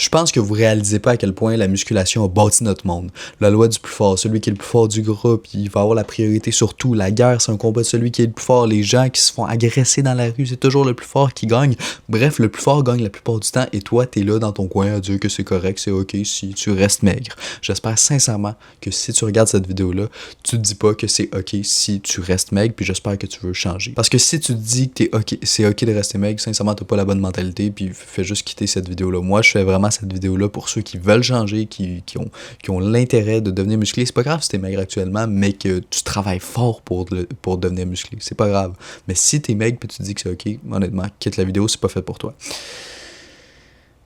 Je pense que vous réalisez pas à quel point la musculation a bâti notre monde. La loi du plus fort, celui qui est le plus fort du groupe, il va avoir la priorité sur tout. La guerre, c'est un combat de celui qui est le plus fort. Les gens qui se font agresser dans la rue, c'est toujours le plus fort qui gagne. Bref, le plus fort gagne la plupart du temps et toi, t'es là dans ton coin à dire que c'est correct, c'est ok si tu restes maigre. J'espère sincèrement que si tu regardes cette vidéo-là, tu te dis pas que c'est ok si tu restes maigre, puis j'espère que tu veux changer. Parce que si tu te dis que c'est ok de rester maigre, sincèrement, t'as pas la bonne mentalité, puis fais juste quitter cette vidéo-là. Moi, je fais vraiment cette vidéo-là pour ceux qui veulent changer, qui ont l'intérêt de devenir musclé. C'est pas grave si t'es maigre actuellement, mais que tu travailles fort pour devenir musclé. C'est pas grave. Mais si t'es maigre et tu te dis que c'est ok, honnêtement, quitte la vidéo, c'est pas fait pour toi.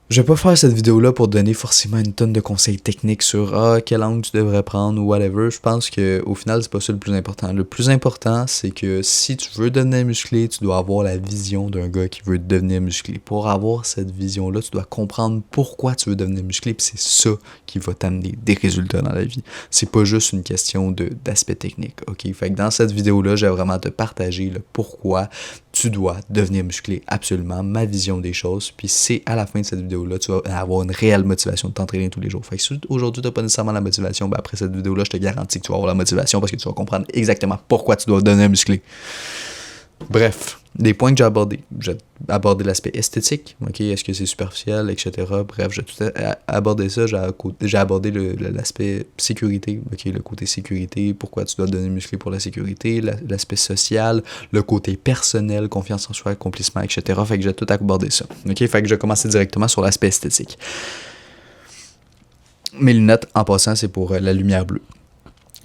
Je vais pas faire cette vidéo-là pour donner forcément une tonne de conseils techniques sur quel angle tu devrais prendre ou whatever. Je pense que au final, c'est pas ça le plus important. Le plus important, c'est que si tu veux devenir musclé, tu dois avoir la vision d'un gars qui veut devenir musclé. Pour avoir cette vision-là, tu dois comprendre pourquoi tu veux devenir musclé, puis c'est ça qui va t'amener des résultats dans la vie. C'est pas juste une question d'aspect technique, ok? Fait que dans cette vidéo-là, j'ai vraiment te partager le pourquoi tu dois devenir musclé, absolument, ma vision des choses, puis c'est à la fin de cette vidéo-là, tu vas avoir une réelle motivation de t'entraîner tous les jours. Fait que si aujourd'hui tu n'as pas nécessairement la motivation, ben après cette vidéo-là, je te garantis que tu vas avoir la motivation parce que tu vas comprendre exactement pourquoi tu dois devenir musclé. Bref, des points que j'ai abordés. J'ai abordé l'aspect esthétique, ok, est-ce que c'est superficiel, etc. Bref, j'ai tout abordé ça. J'ai abordé l'aspect sécurité, ok, le côté sécurité, pourquoi tu dois devenir musclé pour la sécurité, l'aspect social, le côté personnel, confiance en soi, accomplissement, etc. Fait que j'ai tout abordé ça. Ok, fait que je vais commencer directement sur l'aspect esthétique. Mes lunettes, en passant, c'est pour la lumière bleue.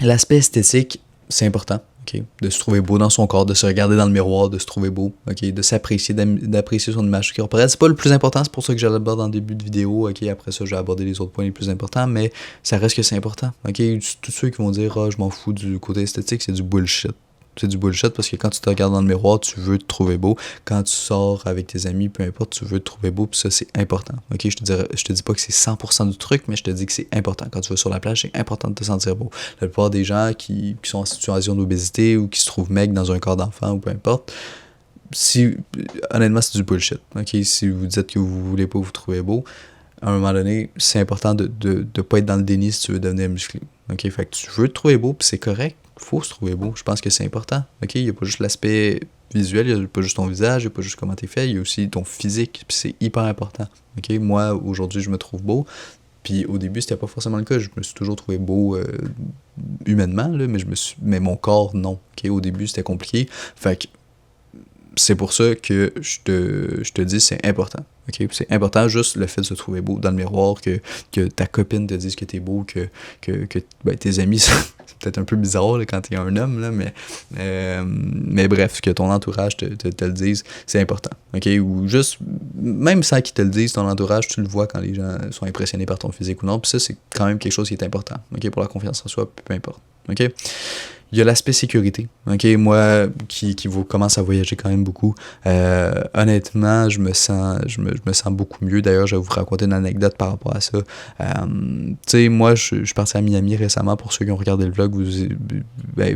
L'aspect esthétique, c'est important. Okay. De se trouver beau dans son corps, de se regarder dans le miroir, de se trouver beau, okay. De s'apprécier, d'apprécier son image corporelle. C'est pas le plus important, c'est pour ça que j'aborde en début de vidéo. Okay. Après ça, je vais aborder les autres points les plus importants, mais ça reste que c'est important. Okay. Tous ceux qui vont dire je m'en fous du côté esthétique, c'est du bullshit. C'est du bullshit parce que quand tu te regardes dans le miroir, tu veux te trouver beau. Quand tu sors avec tes amis, peu importe, tu veux te trouver beau, puis ça, c'est important. Ok, je te dis pas que c'est 100% du truc, mais je te dis que c'est important. Quand tu vas sur la plage, c'est important de te sentir beau. La plupart des gens qui sont en situation d'obésité ou qui se trouvent maigres dans un corps d'enfant ou peu importe, honnêtement, c'est du bullshit. Ok, si vous dites que vous voulez pas vous trouver beau, à un moment donné, c'est important de pas être dans le déni si tu veux devenir musclé. Ok, fait que tu veux te trouver beau, puis c'est correct. Faut se trouver beau, je pense que c'est important. Ok, il n'y a pas juste l'aspect visuel, il n'y a pas juste ton visage, il n'y a pas juste comment t'es fait, il y a aussi ton physique, puis c'est hyper important. Ok, moi, aujourd'hui, je me trouve beau, puis au début, c'était pas forcément le cas, je me suis toujours trouvé beau humainement, là, mais mon corps, non. Ok, au début, c'était compliqué, fait que c'est pour ça que je te dis c'est important. Okay? C'est important juste le fait de se trouver beau dans le miroir, que ta copine te dise que t'es beau, que tes amis, c'est peut-être un peu bizarre là, quand t'es un homme, là, mais bref, que ton entourage te le dise, c'est important. Okay? Ou juste, même sans qu'ils te le disent, ton entourage, tu le vois quand les gens sont impressionnés par ton physique ou non, puis ça, c'est quand même quelque chose qui est important, okay? Pour la confiance en soi, peu importe. Okay? Il y a l'aspect sécurité. Ok, moi qui commence à voyager quand même beaucoup, honnêtement, je me sens beaucoup mieux. D'ailleurs, je vais vous raconter une anecdote par rapport à ça. Tu sais, moi, je suis parti à Miami récemment. Pour ceux qui ont regardé le vlog,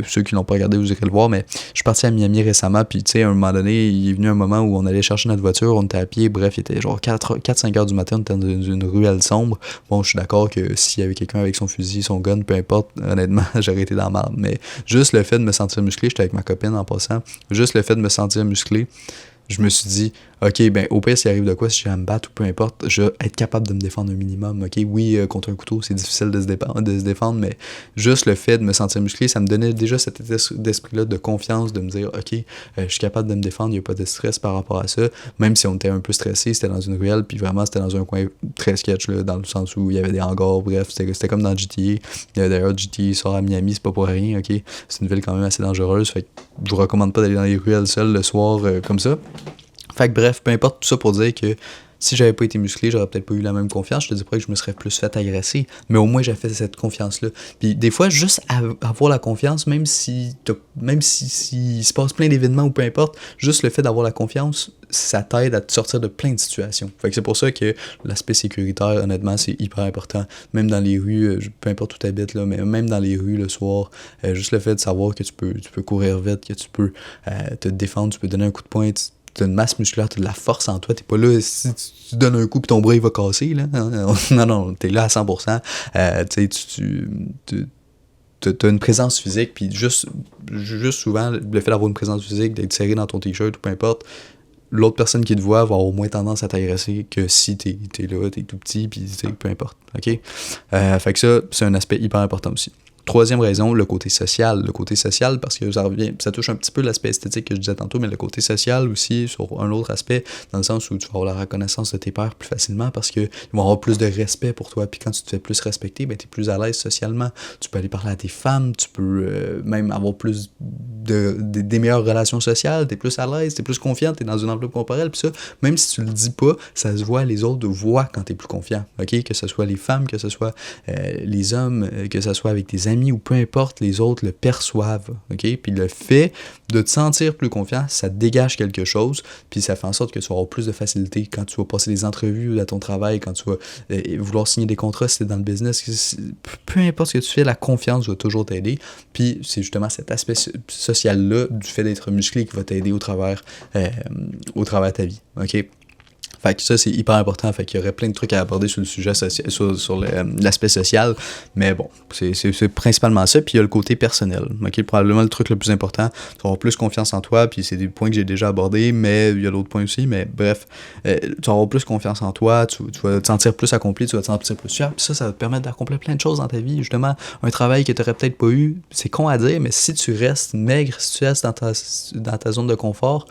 ceux qui l'ont pas regardé, vous irez le voir. Mais je suis parti à Miami récemment. Puis, tu sais, à un moment donné, il est venu un moment où on allait chercher notre voiture, on était à pied. Bref, il était genre 4-5 heures du matin, on était dans une ruelle sombre. Bon, je suis d'accord que s'il y avait quelqu'un avec son fusil, son gun, peu importe, honnêtement, j'aurais été dans la merde. Mais juste le fait de me sentir musclé, j'étais avec ma copine en passant, juste le fait de me sentir musclé, je me suis dit, ok, ben au pire, s'il arrive de quoi, si j'ai à me battre ou peu importe, je vais être capable de me défendre un minimum, ok? Oui, contre un couteau, c'est difficile de se défendre, mais juste le fait de me sentir musclé, ça me donnait déjà cet état d'esprit-là de confiance, de me dire, ok, je suis capable de me défendre, il n'y a pas de stress par rapport à ça, même si on était un peu stressé, c'était dans une ruelle, puis vraiment, c'était dans un coin très sketch, là, dans le sens où il y avait des hangars, bref, c'était comme dans GTA. D'ailleurs, GTA sort à Miami, c'est pas pour rien, ok? C'est une ville quand même assez dangereuse, fait que je vous recommande pas d'aller dans les ruelles seul le soir comme ça. Fait que bref, peu importe, tout ça pour dire que si j'avais pas été musclé, j'aurais peut-être pas eu la même confiance. Je te dis pas que je me serais plus fait agresser, mais au moins j'ai fait cette confiance-là. Puis des fois, juste avoir la confiance, même si il se passe plein d'événements ou peu importe, juste le fait d'avoir la confiance, ça t'aide à te sortir de plein de situations. Fait que c'est pour ça que l'aspect sécuritaire, honnêtement, c'est hyper important. Même dans les rues, peu importe où t'habites, là, mais même dans les rues le soir, juste le fait de savoir que tu peux courir vite, que tu peux te défendre, tu peux donner un coup de poing, t'as une masse musculaire, t'as de la force en toi, t'es pas là, si tu donnes un coup pis ton bras il va casser, là. Non, t'es là à 100%. T'as une présence physique, puis juste souvent, le fait d'avoir une présence physique, d'être serré dans ton t-shirt ou peu importe, l'autre personne qui te voit va avoir moins tendance à t'agresser que si t'es là, t'es tout petit, puis peu importe, ok? Fait que ça, c'est un aspect hyper important aussi. Troisième raison, le côté social. Le côté social, parce que ça touche un petit peu l'aspect esthétique que je disais tantôt, mais le côté social aussi, sur un autre aspect, dans le sens où tu vas avoir la reconnaissance de tes pairs plus facilement parce qu'ils vont avoir plus de respect pour toi. Puis quand tu te fais plus respecter, ben, tu es plus à l'aise socialement. Tu peux aller parler à tes femmes, tu peux même avoir plus des meilleures relations sociales, tu es plus à l'aise, tu es plus confiant, tu es dans une enveloppe corporelle. Puis ça, même si tu le dis pas, ça se voit, les autres voient quand tu es plus confiant. Okay? Que ce soit les femmes, que ce soit les hommes, que ce soit avec tes amis, ou peu importe, les autres le perçoivent, ok? Puis le fait de te sentir plus confiant, ça dégage quelque chose, puis ça fait en sorte que tu vas avoir plus de facilité quand tu vas passer des entrevues à ton travail, quand tu vas vouloir signer des contrats si tu es dans le business, peu importe ce que tu fais, la confiance va toujours t'aider, puis c'est justement cet aspect social-là, du fait d'être musclé, qui va t'aider au travers de ta vie, ok? Fait que ça, c'est hyper important. Fait qu'il y aurait plein de trucs à aborder sur le sujet, sur l'aspect social. Mais bon, c'est principalement ça. Puis il y a le côté personnel. Okay? Probablement le truc le plus important. Tu vas avoir plus confiance en toi. Puis c'est des points que j'ai déjà abordés. Mais il y a d'autres points aussi. Mais bref, tu vas avoir plus confiance en toi. Tu vas te sentir plus accompli. Tu vas te sentir plus fier. Puis ça va te permettre d'accomplir plein de choses dans ta vie. Justement, un travail que tu n'aurais peut-être pas eu. C'est con à dire, mais si tu restes maigre, si tu restes dans ta zone de confort,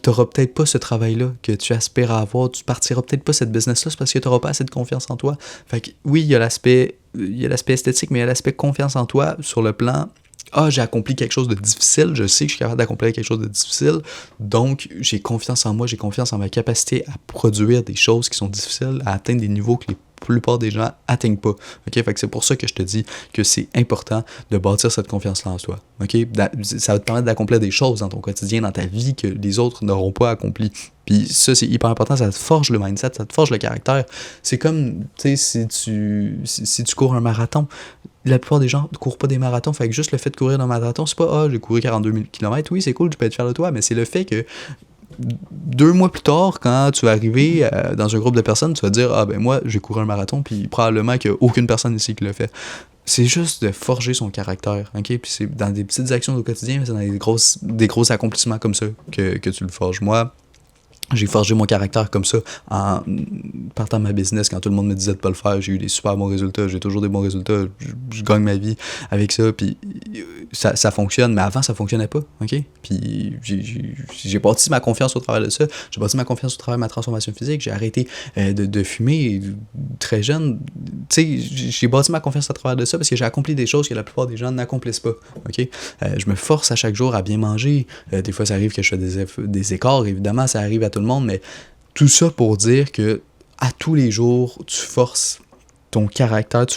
t'auras peut-être pas ce travail-là que tu aspires à avoir, tu partiras peut-être pas cette business-là, c'est parce que t'auras pas assez de confiance en toi. Fait que oui, il y a l'aspect esthétique, mais il y a l'aspect confiance en toi sur le plan j'ai accompli quelque chose de difficile, je sais que je suis capable d'accomplir quelque chose de difficile, donc j'ai confiance en moi, j'ai confiance en ma capacité à produire des choses qui sont difficiles, à atteindre des niveaux que les plupart des gens atteignent pas. OK? Fait que c'est pour ça que je te dis que c'est important de bâtir cette confiance-là en toi. OK? Ça va te permettre d'accomplir des choses dans ton quotidien, dans ta vie que les autres n'auront pas accompli. Puis ça, c'est hyper important, ça te forge le mindset, ça te forge le caractère. C'est comme, tu sais, si tu cours un marathon, la plupart des gens ne courent pas des marathons, fait que juste le fait de courir un marathon, c'est pas « j'ai couru 42 000 km », oui, c'est cool, tu peux être fier de toi, mais c'est le fait que 2 mois plus tard, quand tu vas arriver dans un groupe de personnes, tu vas dire « ben moi, j'ai couru un marathon », puis probablement qu'il n'y a aucune personne ici qui l'a fait. C'est juste de forger son caractère, ok? Puis c'est dans des petites actions au quotidien, mais c'est dans des gros accomplissements comme ça que tu le forges. Moi, j'ai forgé mon caractère comme ça en partant de ma business. Quand tout le monde me disait de pas le faire, j'ai eu des super bons résultats. J'ai toujours des bons résultats. Je gagne ma vie avec ça. Puis ça fonctionne. Mais avant, ça fonctionnait pas. OK? Puis j'ai bâti ma confiance au travers de ça. J'ai bâti ma confiance au travers de ma transformation physique. J'ai arrêté de fumer très jeune. Tu sais, j'ai bâti ma confiance à travers de ça parce que j'ai accompli des choses que la plupart des gens n'accomplissent pas. OK? Je me force à chaque jour à bien manger. Des fois, ça arrive que je fais des écarts. Évidemment, ça arrive à tout le monde, mais tout ça pour dire que à tous les jours, tu forges ton caractère,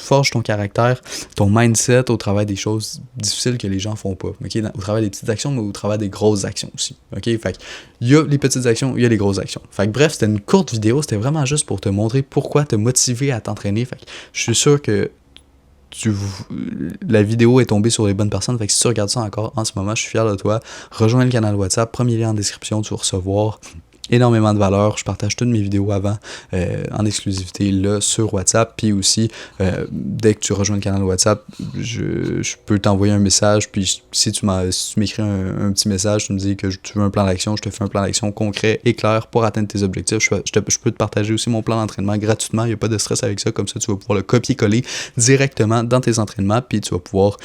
ton mindset au travers des choses difficiles que les gens font pas. Okay? Au travers des petites actions, mais au travers des grosses actions aussi. Okay? Fait il y a les petites actions, il y a les grosses actions. Fait que bref, c'était une courte vidéo, c'était vraiment juste pour te montrer pourquoi te motiver à t'entraîner. Fait que je suis sûr que la vidéo est tombée sur les bonnes personnes, fait que si tu regardes ça encore en ce moment, je suis fier de toi. Rejoins le canal WhatsApp, premier lien en description, tu vas recevoir énormément de valeur. Je partage toutes mes vidéos avant en exclusivité là sur WhatsApp. Puis aussi, dès que tu rejoins le canal WhatsApp, je peux t'envoyer un message. Puis si tu m'écris un petit message, tu me dis que tu veux un plan d'action, je te fais un plan d'action concret et clair pour atteindre tes objectifs. Je peux te partager aussi mon plan d'entraînement gratuitement. Il n'y a pas de stress avec ça. Comme ça, tu vas pouvoir le copier-coller directement dans tes entraînements. Puis tu vas pouvoir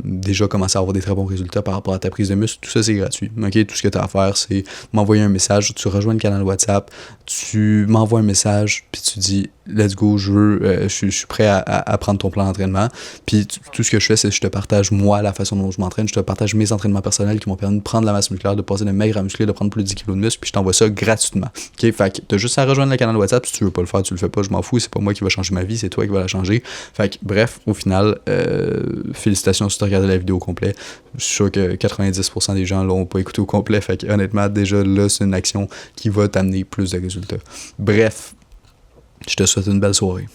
déjà commencer à avoir des très bons résultats par rapport à ta prise de muscle. Tout ça, c'est gratuit. Okay? Tout ce que tu as à faire, c'est m'envoyer un message. Tu rejoins le canal WhatsApp, tu m'envoies un message, puis tu dis let's go, je suis prêt à prendre ton plan d'entraînement. Puis tout ce que je fais, c'est que je te partage moi la façon dont je m'entraîne, je te partage mes entraînements personnels qui m'ont permis de prendre la masse musculaire, de passer de maigre à musclé, de prendre plus de 10 kg de muscle, puis je t'envoie ça gratuitement. OK, fait que t'as juste à rejoindre le canal WhatsApp. Si tu veux pas le faire, tu le fais pas, je m'en fous, c'est pas moi qui va changer ma vie, c'est toi qui va la changer. Fait que bref, au final, félicitations si tu as regardé la vidéo au complet. Je suis sûr que 90% des gens l'ont pas écouté au complet, fait que honnêtement, déjà là, c'est une action qui va t'amener plus de résultats. Bref, je te souhaite une belle soirée.